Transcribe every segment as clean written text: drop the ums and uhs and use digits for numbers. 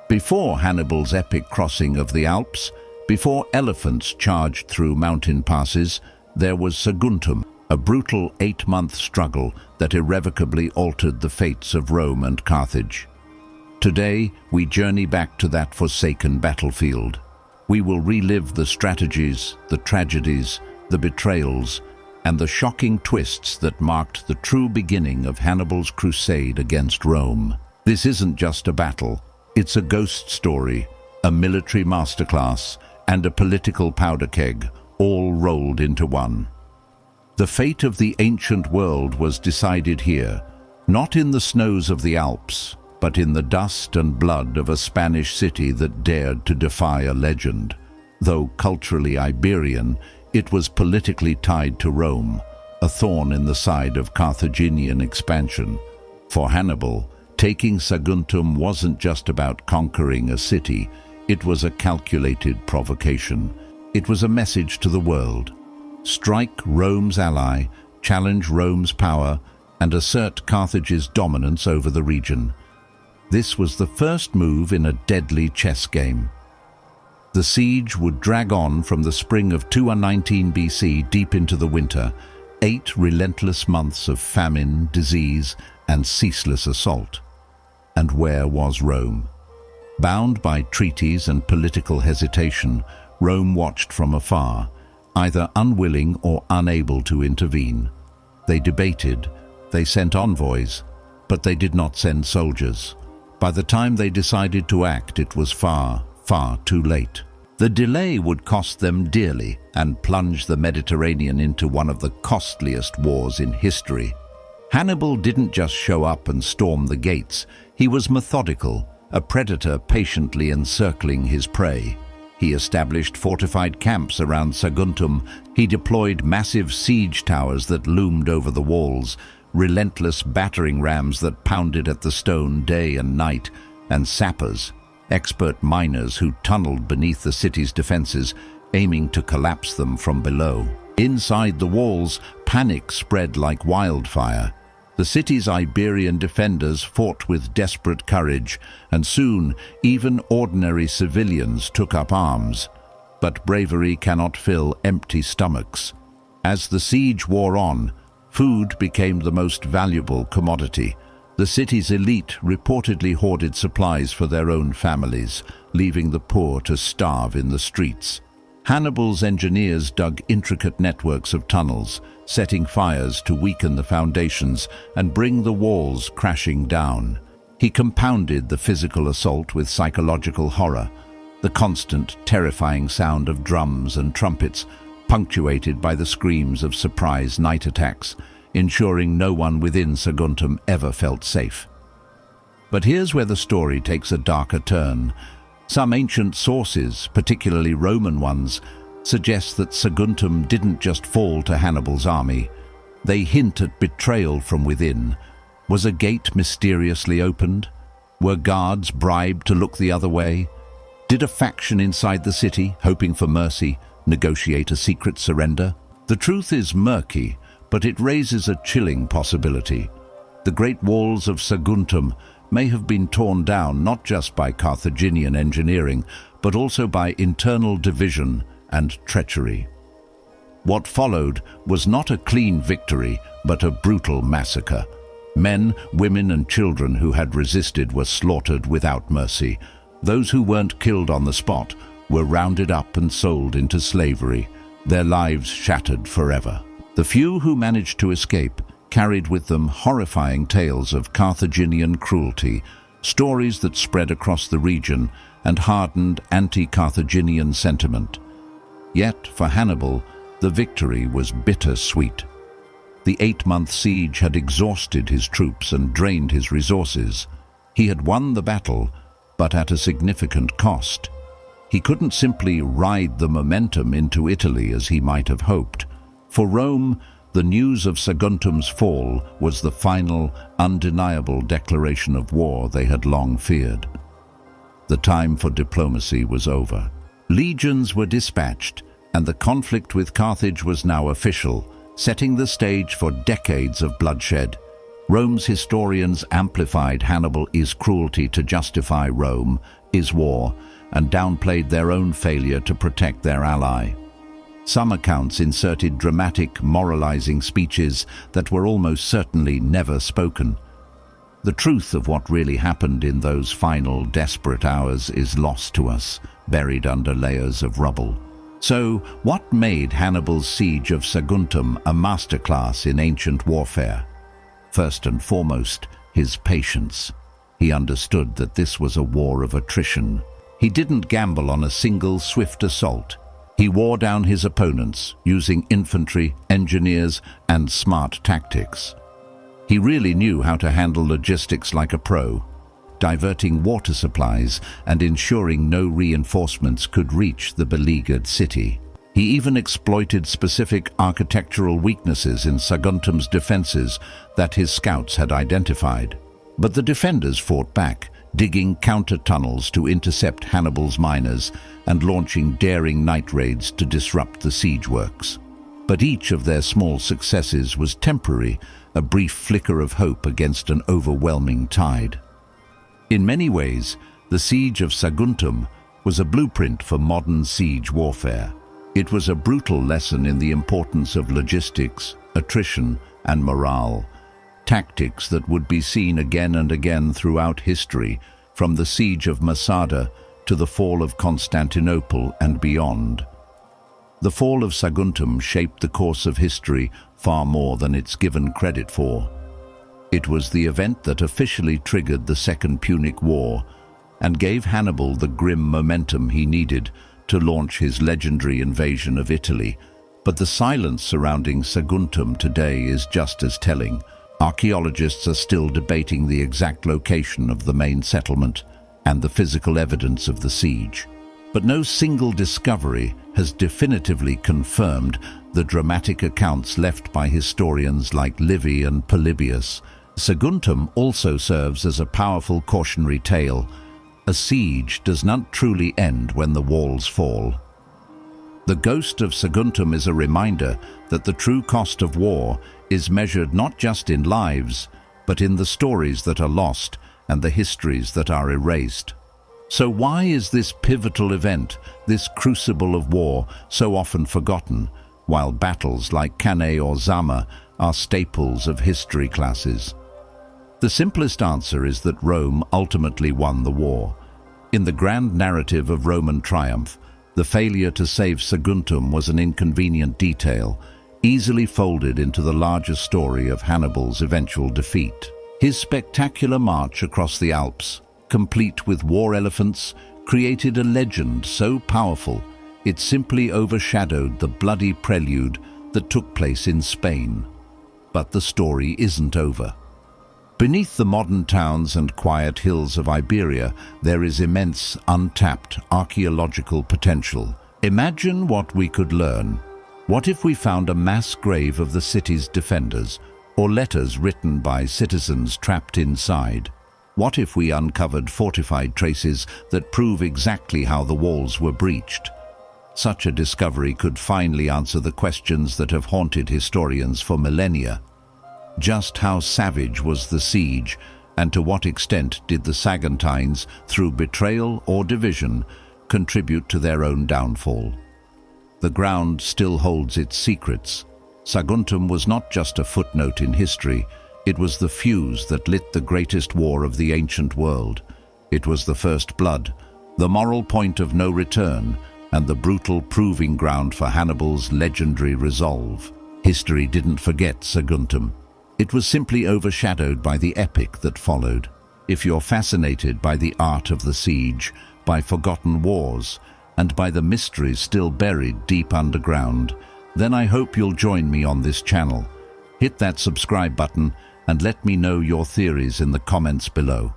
Before Hannibal's epic crossing of the Alps, before elephants charged through mountain passes, there was Saguntum, a brutal 8-month struggle that irrevocably altered the fates of Rome and Carthage. Today, we journey back to that forsaken battlefield. We will relive the strategies, the tragedies, the betrayals, and the shocking twists that marked the true beginning of Hannibal's crusade against Rome. This isn't just a battle, it's a ghost story, a military masterclass, and a political powder keg, all rolled into one. The fate of the ancient world was decided here, not in the snows of the Alps, but in the dust and blood of a Spanish city that dared to defy a legend. Though culturally Iberian, it was politically tied to Rome, a thorn in the side of Carthaginian expansion. For Hannibal, taking Saguntum wasn't just about conquering a city, it was a calculated provocation. It was a message to the world. Strike Rome's ally, challenge Rome's power, and assert Carthage's dominance over the region. This was the first move in a deadly chess game. The siege would drag on from the spring of 219 BC deep into the winter, 8 relentless months of famine, disease, and ceaseless assault. And where was Rome? Bound by treaties and political hesitation, Rome watched from afar, either unwilling or unable to intervene. They debated, they sent envoys, but they did not send soldiers. By the time they decided to act, it was far, far too late. The delay would cost them dearly and plunge the Mediterranean into one of the costliest wars in history. Hannibal didn't just show up and storm the gates. He was methodical, a predator patiently encircling his prey. He established fortified camps around Saguntum. He deployed massive siege towers that loomed over the walls, relentless battering rams that pounded at the stone day and night, and sappers, expert miners who tunneled beneath the city's defenses, aiming to collapse them from below. Inside the walls, panic spread like wildfire. The city's Iberian defenders fought with desperate courage, and soon even ordinary civilians took up arms. But bravery cannot fill empty stomachs. As the siege wore on, food became the most valuable commodity. The city's elite reportedly hoarded supplies for their own families, leaving the poor to starve in the streets. Hannibal's engineers dug intricate networks of tunnels, setting fires to weaken the foundations and bring the walls crashing down. He compounded the physical assault with psychological horror, the constant, terrifying sound of drums and trumpets, punctuated by the screams of surprise night attacks, ensuring no one within Saguntum ever felt safe. But here's where the story takes a darker turn. Some ancient sources, particularly Roman ones, suggest that Saguntum didn't just fall to Hannibal's army. They hint at betrayal from within. Was a gate mysteriously opened? Were guards bribed to look the other way? Did a faction inside the city, hoping for mercy, negotiate a secret surrender? The truth is murky, but it raises a chilling possibility. The great walls of Saguntum may have been torn down not just by Carthaginian engineering, but also by internal division and treachery. What followed was not a clean victory, but a brutal massacre. Men, women, and children who had resisted were slaughtered without mercy. Those who weren't killed on the spot were rounded up and sold into slavery, their lives shattered forever. The few who managed to escape carried with them horrifying tales of Carthaginian cruelty, stories that spread across the region and hardened anti-Carthaginian sentiment. Yet, for Hannibal, the victory was bittersweet. The 8-month siege had exhausted his troops and drained his resources. He had won the battle, but at a significant cost. He couldn't simply ride the momentum into Italy as he might have hoped. For Rome, the news of Saguntum's fall was the final, undeniable declaration of war they had long feared. The time for diplomacy was over. Legions were dispatched, and the conflict with Carthage was now official, setting the stage for decades of bloodshed. Rome's historians amplified Hannibal's cruelty to justify Rome, is war and downplayed their own failure to protect their ally. Some accounts inserted dramatic, moralizing speeches that were almost certainly never spoken. The truth of what really happened in those final, desperate hours is lost to us, buried under layers of rubble. So, what made Hannibal's siege of Saguntum a masterclass in ancient warfare? First and foremost, his patience. He understood that this was a war of attrition. He didn't gamble on a single swift assault. He wore down his opponents using infantry, engineers, and smart tactics. He really knew how to handle logistics like a pro, diverting water supplies and ensuring no reinforcements could reach the beleaguered city. He even exploited specific architectural weaknesses in Saguntum's defenses that his scouts had identified. But the defenders fought back, digging counter-tunnels to intercept Hannibal's miners and launching daring night raids to disrupt the siege works. But each of their small successes was temporary, a brief flicker of hope against an overwhelming tide. In many ways, the siege of Saguntum was a blueprint for modern siege warfare. It was a brutal lesson in the importance of logistics, attrition, and morale, tactics that would be seen again and again throughout history, from the siege of Masada to the fall of Constantinople and beyond. The fall of Saguntum shaped the course of history far more than it's given credit for. It was the event that officially triggered the Second Punic War and gave Hannibal the grim momentum he needed to launch his legendary invasion of Italy. But the silence surrounding Saguntum today is just as telling. Archaeologists are still debating the exact location of the main settlement and the physical evidence of the siege. But no single discovery has definitively confirmed the dramatic accounts left by historians like Livy and Polybius. Saguntum also serves as a powerful cautionary tale. A siege does not truly end when the walls fall. The ghost of Saguntum is a reminder that the true cost of war is measured not just in lives, but in the stories that are lost and the histories that are erased. So why is this pivotal event, this crucible of war, so often forgotten, while battles like Cannae or Zama are staples of history classes? The simplest answer is that Rome ultimately won the war. In the grand narrative of Roman triumph, the failure to save Saguntum was an inconvenient detail, easily folded into the larger story of Hannibal's eventual defeat. His spectacular march across the Alps, complete with war elephants, created a legend so powerful it simply overshadowed the bloody prelude that took place in Spain. But the story isn't over. Beneath the modern towns and quiet hills of Iberia, there is immense, untapped archaeological potential. Imagine what we could learn. What if we found a mass grave of the city's defenders, or letters written by citizens trapped inside? What if we uncovered fortified traces that prove exactly how the walls were breached? Such a discovery could finally answer the questions that have haunted historians for millennia. Just how savage was the siege, and to what extent did the Saguntines, through betrayal or division, contribute to their own downfall? The ground still holds its secrets. Saguntum was not just a footnote in history. It was the fuse that lit the greatest war of the ancient world. It was the first blood, the moral point of no return, and the brutal proving ground for Hannibal's legendary resolve. History didn't forget Saguntum. It was simply overshadowed by the epic that followed. If you're fascinated by the art of the siege, by forgotten wars, and by the mysteries still buried deep underground, then I hope you'll join me on this channel. Hit that subscribe button and let me know your theories in the comments below.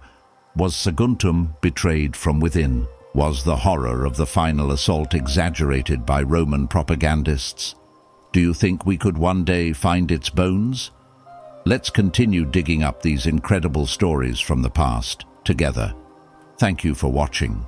Was Saguntum betrayed from within? Was the horror of the final assault exaggerated by Roman propagandists? Do you think we could one day find its bones? Let's continue digging up these incredible stories from the past together. Thank you for watching.